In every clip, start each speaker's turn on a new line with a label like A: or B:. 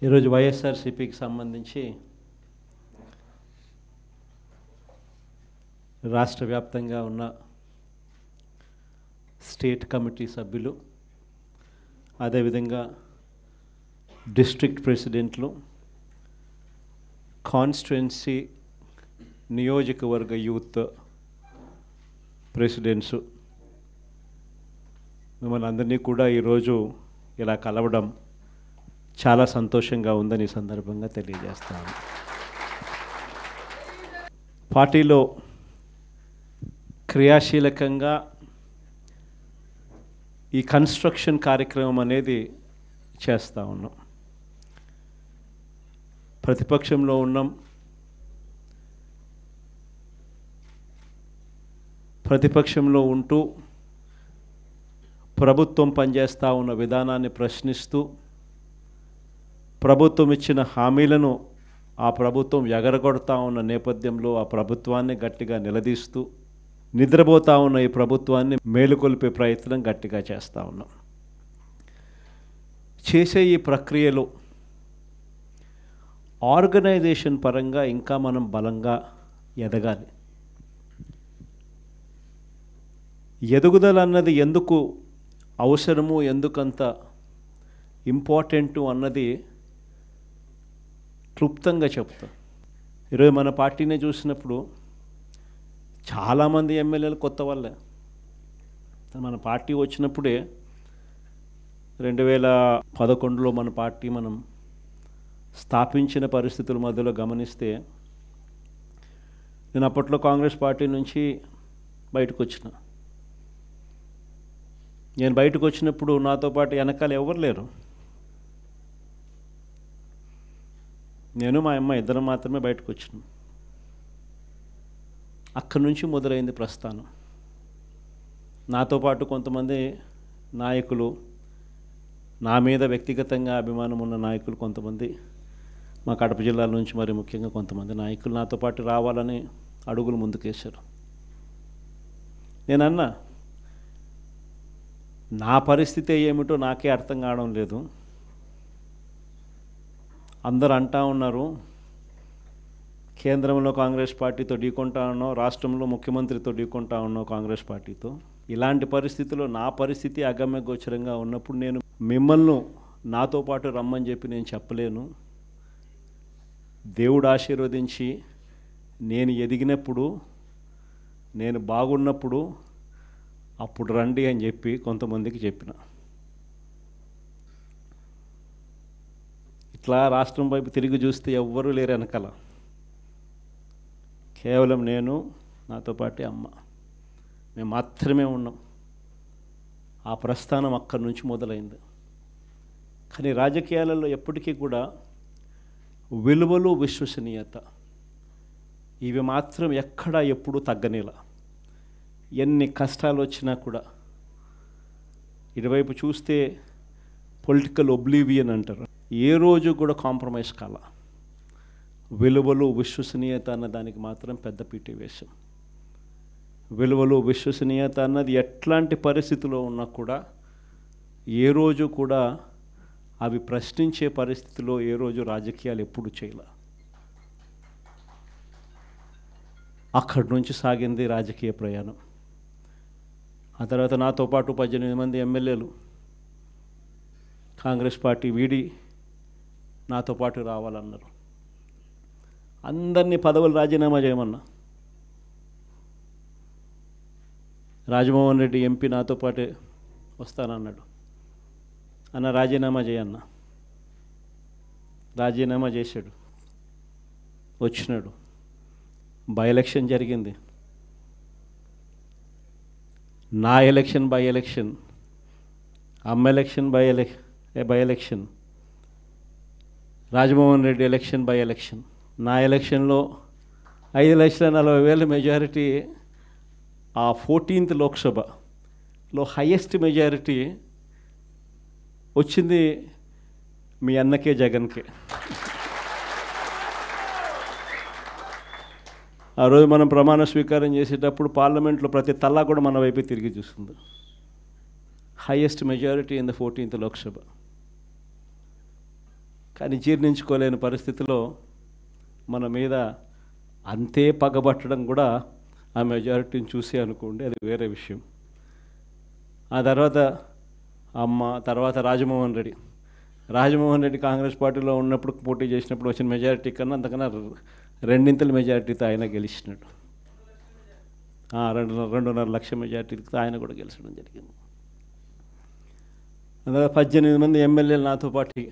A: ఈరోజు వైఎస్ఆర్సీపీకి సంబంధించి రాష్ట్ర వ్యాప్తంగా ఉన్న స్టేట్ కమిటీ సభ్యులు, అదేవిధంగా డిస్ట్రిక్ట్ ప్రెసిడెంట్లు, కాన్స్టిట్యుయెన్సీ నియోజకవర్గ యూత్ ప్రెసిడెంట్స్ మిమ్మల్ని అందరినీ కూడా ఈరోజు ఇలా కలవడం చాలా సంతోషంగా ఉందని ఈ సందర్భంగా తెలియజేస్తాను. పార్టీలో క్రియాశీలకంగా ఈ కన్స్ట్రక్షన్ కార్యక్రమం అనేది చేస్తూ ఉన్నాం. ప్రతిపక్షంలో ఉన్నాం. ప్రతిపక్షంలో ఉంటూ ప్రభుత్వం పనిచేస్తూ ఉన్న విధానాన్ని ప్రశ్నిస్తూ, ప్రభుత్వం ఇచ్చిన హామీలను ఆ ప్రభుత్వం ఎగరగొడతా ఉన్న నేపథ్యంలో ఆ ప్రభుత్వాన్ని గట్టిగా నిలదీస్తూ, నిద్రపోతూ ఉన్న ఈ ప్రభుత్వాన్ని మేలుకొల్పే ప్రయత్నం గట్టిగా చేస్తూ ఉన్నాం. చేసే ఈ ప్రక్రియలో ఆర్గనైజేషన్ పరంగా ఇంకా మనం బలంగా ఎదగాలి. ఎదుగుదల అన్నది ఎందుకు అవసరము, ఎందుకంత ఇంపార్టెంటు అన్నది క్లుప్తంగా చెప్తాం. ఈరోజు మన పార్టీని చూసినప్పుడు చాలామంది ఎమ్మెల్యేలు కొత్త వాళ్ళే. మన పార్టీ వచ్చినప్పుడే 2011లో మన పార్టీ మనం స్థాపించిన పరిస్థితుల మధ్యలో గమనిస్తే, నేను అప్పట్లో కాంగ్రెస్ పార్టీ నుంచి బయటకు వచ్చిన. నేను బయటకు వచ్చినప్పుడు నాతో పాటు వెనకాల ఎవరు లేరు. నేను మా అమ్మ ఇద్దరం మాత్రమే బయటకు వచ్చినాం. అక్కడి నుంచి మొదలైంది ప్రస్థానం. నాతో పాటు కొంతమంది నాయకులు, నా మీద వ్యక్తిగతంగా అభిమానం ఉన్న నాయకులు కొంతమంది, మా కడప జిల్లాల నుంచి మరి ముఖ్యంగా కొంతమంది నాయకులు నాతో పాటు రావాలని అడుగులు ముందుకేశారు. నేనన్నా, నా పరిస్థితి ఏమిటో నాకే అర్థం కావడం లేదు. అందరూ అంటా ఉన్నారు, కేంద్రంలో కాంగ్రెస్ పార్టీతో ఢీకొంటా ఉన్నాం, రాష్ట్రంలో ముఖ్యమంత్రితో ఢీకొంటా ఉన్నాం కాంగ్రెస్ పార్టీతో. ఇలాంటి పరిస్థితుల్లో నా పరిస్థితి అగమ్యగోచరంగా ఉన్నప్పుడు నేను మిమ్మల్ని నాతో పాటు రమ్మని చెప్పి నేను చెప్పలేను. దేవుడు ఆశీర్వదించి నేను ఎదిగినప్పుడు, నేను బాగున్నప్పుడు అప్పుడు రండి అని చెప్పి కొంతమందికి చెప్పిన. ఇట్లా రాష్ట్రం వైపు తిరిగి చూస్తే ఎవ్వరూ లేరు వెనకాల. కేవలం నేను, నాతో పాటు అమ్మ, మేము మాత్రమే ఉన్నాం. ఆ ప్రస్థానం అక్కడి నుంచి మొదలైంది. కానీ రాజకీయాలలో ఎప్పటికీ కూడా విలువలు, విశ్వసనీయత ఇవి మాత్రం ఎక్కడా ఎప్పుడూ తగ్గనేలా. ఎన్ని కష్టాలు వచ్చినా కూడా ఇటువైపు చూస్తే పొలిటికల్ ఒబ్లివియన్ అంటారు, ఏ రోజు కూడా కాంప్రమైజ్ కాల. విలువలు, విశ్వసనీయత అన్న దానికి మాత్రం పెద్ద పీటీ వేశాం. విలువలు, విశ్వసనీయత అన్నది ఎట్లాంటి పరిస్థితిలో ఉన్నా కూడా ఏ రోజు కూడా అవి ప్రశ్నించే పరిస్థితిలో ఏ రోజు రాజకీయాలు ఎప్పుడు చేయాల. అక్కడి నుంచి సాగింది రాజకీయ ప్రయాణం. ఆ తర్వాత నాతో పాటు 18 మంది ఎమ్మెల్యేలు కాంగ్రెస్ పార్టీ వీడి నాతో పాటు రావాలన్నారు. అందరినీ పదవులు రాజీనామా చేయమన్నా. రాజమోహన్ రెడ్డి ఎంపీ నాతో పాటే వస్తానన్నాడు. అన్న రాజీనామా చేయన్న. రాజీనామా చేశాడు, వచ్చినాడు. బై ఎలక్షన్ జరిగింది. నా ఎలక్షన్ బై ఎలక్షన్, అమ్మ election by election, Rajamohan Reddy election by election. నా ఎలక్షన్లో 5,40,000 మెజారిటీ, ఆ 14th లోక్సభలో హయ్యెస్ట్ మెజారిటీ వచ్చింది మీ అన్నకే, జగన్కే. ఆ రోజు మనం ప్రమాణ స్వీకారం చేసేటప్పుడు పార్లమెంట్లో ప్రతి తల్లా కూడా మన వైపే తిరిగి చూస్తుంది. Highest majority in the 14th Lok Sabha. కానీ జీర్ణించుకోలేని పరిస్థితిలో మన మీద అంతే పగబట్టడం కూడా ఆ మెజారిటీని చూసి అనుకోండి, అది వేరే విషయం. ఆ తర్వాత తర్వాత రాజమోహన్ రెడ్డి కాంగ్రెస్ పార్టీలో ఉన్నప్పుడు పోటీ చేసినప్పుడు వచ్చిన మెజారిటీ కన్నా అంతకన్నా 2 మెజారిటీతో ఆయన గెలిచినాడు. 2.5 లక్షల మెజారిటీతో ఆయన కూడా గెలిచడం జరిగింది. అందులో 18 మంది ఎమ్మెల్యేలు నాతో పాటు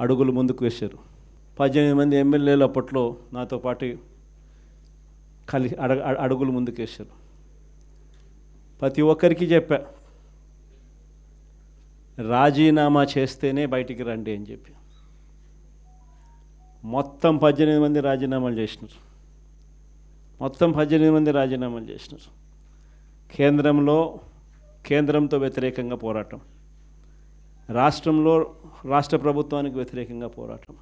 A: అడుగులు ముందుకు వేశారు. 18 మంది ఎమ్మెల్యేలు అప్పట్లో నాతో పాటు అడుగులు ముందుకు వేశారు. ప్రతి ఒక్కరికి చెప్పా, రాజీనామా చేస్తేనే బయటికి రండి అని చెప్పి. మొత్తం 18 మంది రాజీనామాలు చేసినారు. కేంద్రంతో వ్యతిరేకంగా పోరాటం, రాష్ట్ర ప్రభుత్వానికి వ్యతిరేకంగా పోరాటం.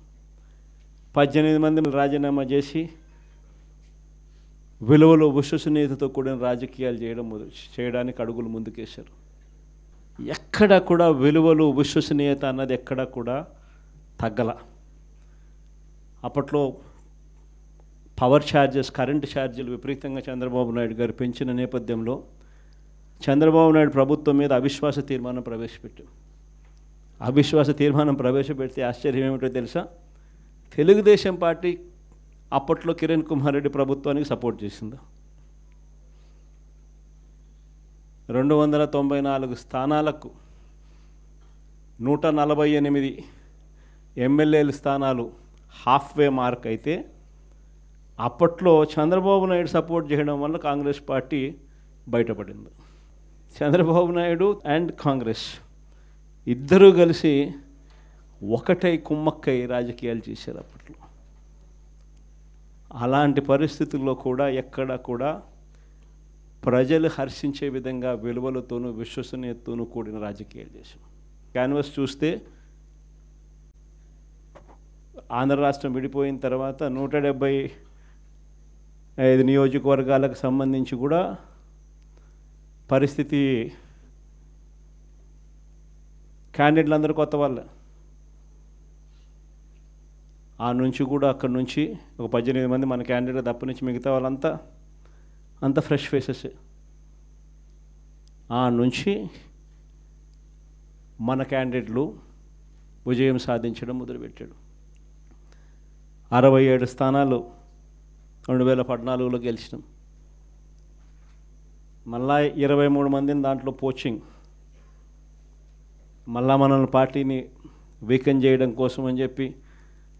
A: 18 మంది రాజీనామా చేసి విలువలు విశ్వసనీయతతో కూడిన రాజకీయాలు చేయడానికి అడుగులు ముందుకేశారు. ఎక్కడ కూడా విలువలు విశ్వసనీయత అన్నది ఎక్కడ కూడా తగ్గల. అప్పట్లో పవర్ ఛార్జెస్, కరెంటు ఛార్జీలు విపరీతంగా చంద్రబాబు నాయుడు గారు పెంచిన నేపథ్యంలో చంద్రబాబు నాయుడు ప్రభుత్వం మీద అవిశ్వాస తీర్మానం ప్రవేశపెడితే ఆశ్చర్యం ఏమిటో తెలుసా? తెలుగుదేశం పార్టీ అప్పట్లో కిరణ్ కుమార్ రెడ్డి ప్రభుత్వానికి సపోర్ట్ చేసింది. 294 స్థానాలకు 148 ఎమ్మెల్యేల స్థానాలు హాఫ్వే మార్క్ అయితే, అప్పట్లో చంద్రబాబు నాయుడు సపోర్ట్ చేయడం వల్ల కాంగ్రెస్ పార్టీ బయటపడింది. చంద్రబాబు నాయుడు అండ్ కాంగ్రెస్ ఇద్దరూ కలిసి ఒకటై కుమ్మక్కై రాజకీయాలు చేశారు అప్పట్లో. అలాంటి పరిస్థితుల్లో కూడా ఎక్కడ కూడా ప్రజలు హర్షించే విధంగా విలువలతోనూ విశ్వసనీయతతోనూ కూడిన రాజకీయాలు చేశాం. క్యాన్వాస్ చూస్తే ఆంధ్ర రాష్ట్రం విడిపోయిన తర్వాత 175 నియోజకవర్గాలకు సంబంధించి కూడా పరిస్థితి, క్యాండిడేట్లు అందరూ కొత్త వాళ్ళే. అక్కడి నుంచి ఒక 18 మంది మన క్యాండిడేట్ తప్ప నుంచి మిగతా వాళ్ళంతా ఫ్రెష్ ఫేసెస్. నుంచి మన క్యాండిడేట్లు విజయం సాధించడం మొదలుపెట్టాడు. 67 స్థానాలు 2014లో గెలిచినాం. మళ్ళా 23 మందిని దాంట్లో పోచింగ్, మళ్ళా మనల్ని పార్టీని వీకెన్ చేయడం కోసం అని చెప్పి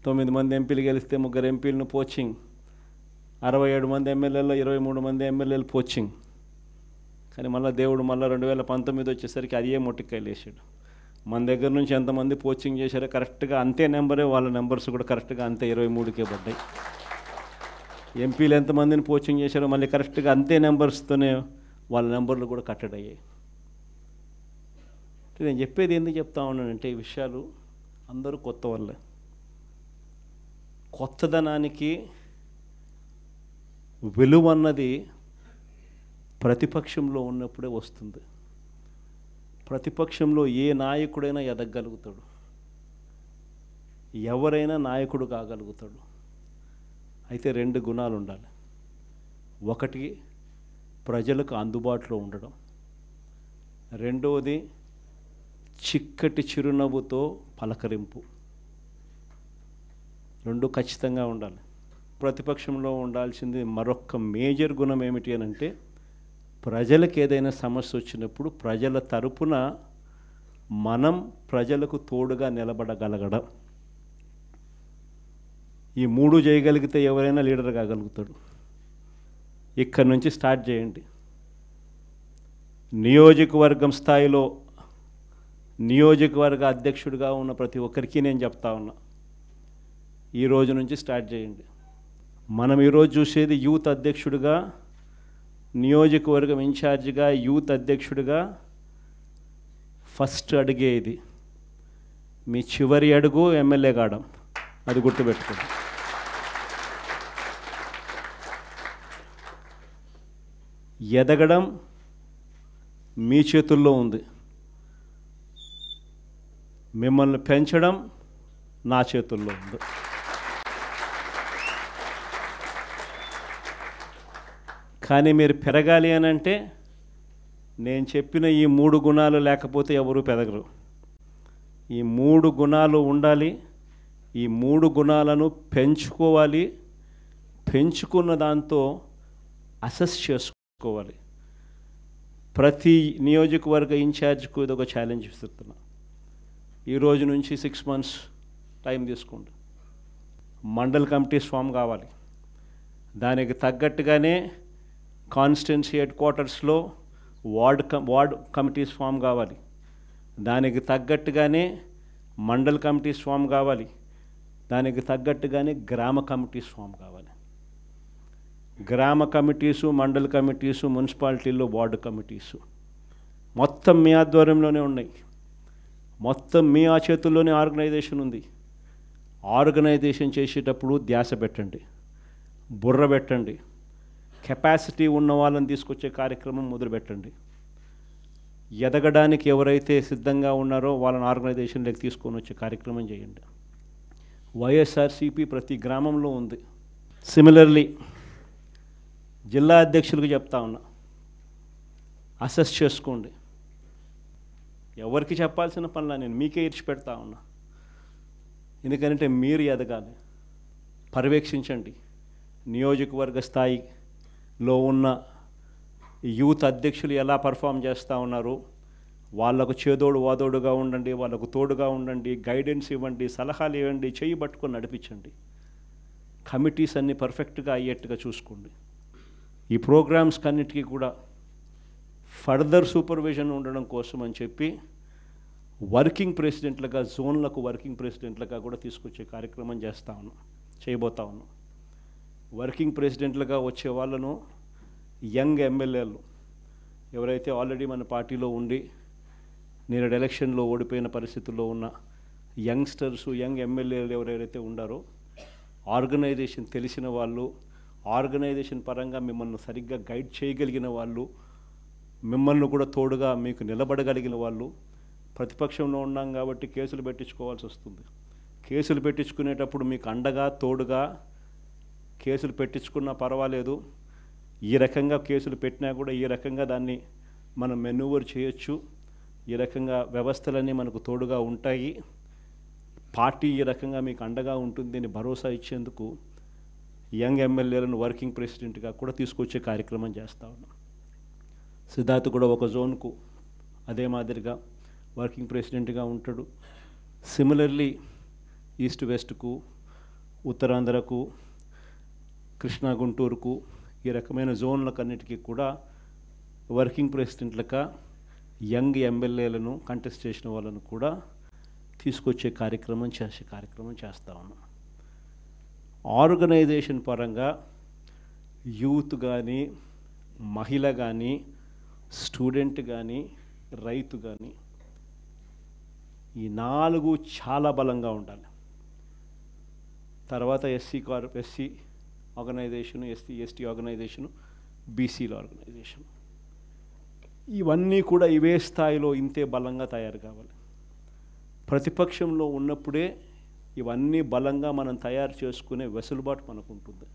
A: 9 మంది ఎంపీలు గెలిస్తే 3 ఎంపీలను పోచింగ్, 67 మంది ఎమ్మెల్యేలో 23 మంది ఎమ్మెల్యేలు పోచింగ్. కానీ దేవుడు 2019 వచ్చేసరికి అది ఏ మొట్టికాయలు వేసాడు. మన దగ్గర నుంచి ఎంతమంది పోచింగ్ చేశారో కరెక్ట్గా అంతే నెంబరే, వాళ్ళ నెంబర్స్ కూడా కరెక్ట్గా అంతే 23కే పడ్డాయి. ఎంపీలు ఎంతమందిని పోచింగ్ చేశారో మళ్ళీ కరెక్ట్గా అంతే నెంబర్స్తోనే వాళ్ళ నెంబర్లు కూడా కట్టడయ్యాయి. నేను చెప్పేది ఎందుకు చెప్తా ఉన్నానంటే, ఈ విషయాలు అందరూ కొత్త వాళ్ళే. కొత్తదనానికి విలువ అన్నది ప్రతిపక్షంలో ఉన్నప్పుడే వస్తుంది. ప్రతిపక్షంలో ఏ నాయకుడైనా ఎదగలుగుతాడు, ఎవరైనా నాయకుడు కాగలుగుతాడు. అయితే 2 గుణాలు ఉండాలి. ఒకటి ప్రజలకు అందుబాటులో ఉండడం, రెండవది చిక్కటి చిరునవ్వుతో పలకరింపు. 2 ఖచ్చితంగా ఉండాలి. ప్రతిపక్షంలో ఉండాల్సింది మరొక మేజర్ గుణం ఏమిటి అని అంటే, ప్రజలకు ఏదైనా సమస్య వచ్చినప్పుడు ప్రజల తరపున మనం ప్రజలకు తోడుగా నిలబడగలగడం. ఈ 3 చేయగలిగితే ఎవరైనా లీడర్ కాగలుగుతాడు. ఇక్కడి నుంచి స్టార్ట్ చేయండి. నియోజకవర్గం స్థాయిలో నియోజకవర్గ అధ్యక్షుడిగా ఉన్న ప్రతి ఒక్కరికి నేను చెప్తా ఉన్నా, ఈ రోజు నుంచి స్టార్ట్ చేయండి. మనం ఈరోజు చూసేది యూత్ అధ్యక్షుడిగా, నియోజకవర్గం ఇన్ఛార్జిగా, యూత్ అధ్యక్షుడిగా ఫస్ట్ అడిగే ఇది. మీ చివరి అడుగు ఎమ్మెల్యే కావడం, అది గుర్తుపెట్టుకోండి. ఎదగడం మీ చేతుల్లో ఉంది. మిమ్మల్ని పెంచడం నా చేతుల్లో ఉంది. కానీ మీరు పెరగాలి అని అంటే నేను చెప్పిన ఈ 3 గుణాలు లేకపోతే ఎవరు పెరగరు. ఈ 3 గుణాలు ఉండాలి. ఈ 3 గుణాలను పెంచుకోవాలి. పెంచుకున్న దాంతో అసెస్ చేసుకోవాలి. ప్రతి నియోజకవర్గ ఇన్ఛార్జ్కు ఇది ఒక ఛాలెంజ్ ఇస్తున్నా. ఈరోజు నుంచి 6 months టైం తీసుకోండి. మండల్ కమిటీస్ ఫామ్ కావాలి. దానికి తగ్గట్టుగానే కాన్స్టిట్యున్సీ హెడ్ క్వార్టర్స్లో వార్డ్ కమిటీస్ ఫామ్ కావాలి. దానికి తగ్గట్టుగానే మండల్ కమిటీస్ ఫామ్ కావాలి. దానికి తగ్గట్టుగానే గ్రామ కమిటీస్ ఫామ్ కావాలి. గ్రామ కమిటీసు, మండల్ కమిటీసు, మున్సిపాలిటీల్లో వార్డు కమిటీసు మొత్తం మీ ఆధ్వర్యంలోనే ఉన్నాయి. మొత్తం మీ ఆ చేతుల్లోనే ఆర్గనైజేషన్ ఉంది. ఆర్గనైజేషన్ చేసేటప్పుడు ధ్యాస పెట్టండి, బుర్ర పెట్టండి. కెపాసిటీ ఉన్న వాళ్ళని తీసుకొచ్చే కార్యక్రమం మొదలుపెట్టండి. ఎదగడానికి ఎవరైతే సిద్ధంగా ఉన్నారో వాళ్ళని ఆర్గనైజేషన్లోకి తీసుకొని వచ్చే కార్యక్రమం చేయండి. వైఎస్ఆర్సీపీ ప్రతి గ్రామంలో ఉంది. సిమిలర్లీ జిల్లా అధ్యక్షులకు చెప్తా ఉన్నా, అసెస్ చేసుకోండి. ఎవరికి చెప్పాల్సిన పనులా నేను మీకే ఇచ్చిపెడతా ఉన్నా. ఎందుకంటే మీరు ఎదగాలి. పర్యవేక్షించండి. నియోజకవర్గ స్థాయిలో ఉన్న యూత్ అధ్యక్షులు ఎలా పర్ఫామ్ చేస్తూ ఉన్నారు, వాళ్ళకు చేదోడు వాదోడుగా ఉండండి, వాళ్ళకు తోడుగా ఉండండి, గైడెన్స్ ఇవ్వండి, సలహాలు ఇవ్వండి, చేయి పట్టుకొని నడిపించండి. కమిటీస్ అన్నీ పర్ఫెక్ట్గా అయ్యేట్టుగా చూసుకోండి. ఈ ప్రోగ్రామ్స్ కన్నిటికీ కూడా ఫర్దర్ సూపర్విజన్ ఉండడం కోసం అని చెప్పి వర్కింగ్ ప్రెసిడెంట్లుగా, జోన్లకు వర్కింగ్ ప్రెసిడెంట్లుగా కూడా తీసుకొచ్చే కార్యక్రమం చేయబోతా ఉన్నాం. వర్కింగ్ ప్రెసిడెంట్లుగా వచ్చే వాళ్ళను యంగ్ ఎమ్మెల్యేలు ఎవరైతే ఆల్రెడీ మన పార్టీలో ఉండి నేడు ఎలక్షన్లో ఓడిపోయిన పరిస్థితుల్లో ఉన్న యంగ్స్టర్సు, యంగ్ ఎమ్మెల్యేలు ఎవరైతే ఉండారో, ఆర్గనైజేషన్ తెలిసిన వాళ్ళు, ఆర్గనైజేషన్ పరంగా మిమ్మల్ని సరిగ్గా గైడ్ చేయగలిగిన వాళ్ళు, మిమ్మల్ని కూడా తోడుగా మీకు నిలబడగలిగిన వాళ్ళు. ప్రతిపక్షంలో ఉన్నాం కాబట్టి కేసులు పెట్టించుకోవాల్సి వస్తుంది. కేసులు పెట్టించుకునేటప్పుడు మీకు అండగా తోడుగా కేసులు పెట్టించుకున్నా పర్వాలేదు, ఈ రకంగా కేసులు పెట్టినా కూడా ఈ రకంగా దాన్ని మనం మెనూవర్ చేయొచ్చు, ఈ రకంగా వ్యవస్థలన్నీ మనకు తోడుగా ఉంటాయి, పార్టీ ఈ రకంగా మీకు అండగా ఉంటుంది అని భరోసా ఇచ్చేందుకు యంగ్ ఎమ్మెల్యేలను వర్కింగ్ ప్రెసిడెంట్గా కూడా తీసుకొచ్చే కార్యక్రమం చేస్తూ ఉన్నాం. సిద్ధార్థ్ కూడా ఒక జోన్కు అదే మాదిరిగా వర్కింగ్ ప్రెసిడెంట్గా ఉంటాడు. సిమిలర్లీ ఈస్ట్ వెస్ట్కు, ఉత్తరాంధ్రకు, కృష్ణా గుంటూరుకు ఈ రకమైన జోన్లకన్నిటికీ కూడా వర్కింగ్ ప్రెసిడెంట్లుగా యంగ్ ఎమ్మెల్యేలను కంటెస్ట్ చేసిన వాళ్ళను కూడా తీసుకొచ్చే కార్యక్రమం చేస్తూ ఉన్నాం. ఆర్గనైజేషన్ పరంగా యూత్ కానీ, మహిళ కానీ, స్టూడెంట్ కానీ, రైతు కానీ ఈ 4 చాలా బలంగా ఉండాలి. తర్వాత ఎస్సీ ఆర్గనైజేషను, ఎస్టీ ఆర్గనైజేషను, బీసీల ఆర్గనైజేషన్, ఇవన్నీ కూడా ఇవే స్థాయిలో ఇంతే బలంగా తయారు కావాలి. ప్రతిపక్షంలో ఉన్నప్పుడే ఇవన్నీ బలంగా మనం తయారు చేసుకునే వెసులుబాటు మనకు ఉంటుంది.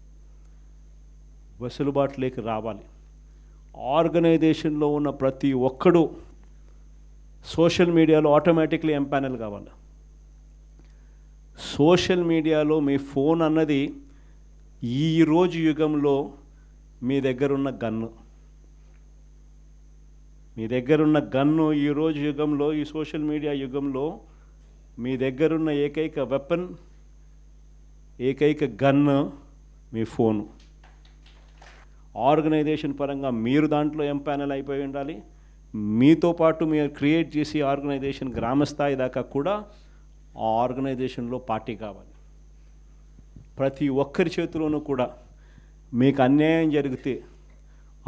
A: వెసులుబాటులోకి రావాలి. ఆర్గనైజేషన్లో ఉన్న ప్రతి ఒక్కడు సోషల్ మీడియాలో ఆటోమేటిక్లీ ఎంపానల్ కావాలి. సోషల్ మీడియాలో మీ ఫోన్ అన్నది ఈరోజు యుగంలో మీ దగ్గరున్న గన్ను. మీ దగ్గరున్న గన్ను ఈరోజు యుగంలో, ఈ సోషల్ మీడియా యుగంలో మీ దగ్గరున్న ఏకైక వెపన్, ఏకైక గన్ను మీ ఫోను. ఆర్గనైజేషన్ పరంగా మీరు దాంట్లో ఎంపానల్ అయిపోయి ఉండాలి. మీతో పాటు మీరు క్రియేట్ చేసి ఆర్గనైజేషన్ గ్రామస్థాయి దాకా కూడా ఆ ఆర్గనైజేషన్లో పార్టీ కావాలి. ప్రతి ఒక్కరి చేతిలోనూ కూడా మీకు అన్యాయం జరిగితే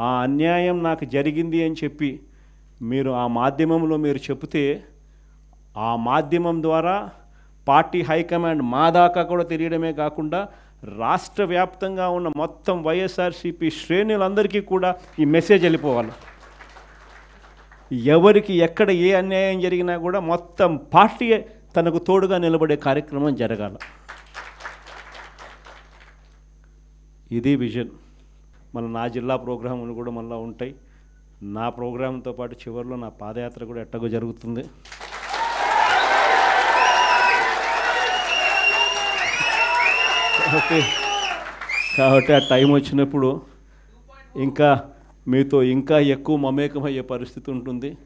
A: ఆ అన్యాయం నాకు జరిగింది అని చెప్పి మీరు ఆ మాధ్యమంలో మీరు చెబితే ఆ మాధ్యమం ద్వారా పార్టీ హైకమాండ్ మా దాకా కూడా తెలియడమే కాకుండా రాష్ట్ర వ్యాప్తంగా ఉన్న మొత్తం వైఎస్ఆర్సీపీ శ్రేణులందరికీ కూడా ఈ మెసేజ్ వెళ్ళిపోవాలి. ఎవరికి ఎక్కడ ఏ అన్యాయం జరిగినా కూడా మొత్తం పార్టీ తనకు తోడుగా నిలబడే కార్యక్రమం జరగాల. ఇది విజన్. నా జిల్లా ప్రోగ్రాములు కూడా మళ్ళీ ఉంటాయి. నా ప్రోగ్రాంతో పాటు చివరిలో నా పాదయాత్ర కూడా ఎట్టగో జరుగుతుంది. కాబట్టి ఆ టైం వచ్చినప్పుడు ఇంకా మీతో ఇంకా ఎక్కువ మమేకమయ్యే పరిస్థితి ఉంటుంది.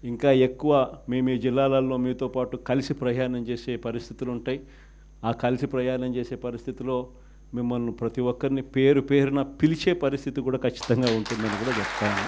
A: ఇంకా ఎక్కువ మీ జిల్లాలలో మీతో పాటు కలిసి ప్రయాణం చేసే పరిస్థితులు ఉంటాయి. ఆ కలిసి ప్రయాణం చేసే పరిస్థితిలో మిమ్మల్ని ప్రతి ఒక్కరిని పేరు పేరున పిలిచే పరిస్థితి కూడా ఖచ్చితంగా ఉంటుందని కూడా చెప్తాను.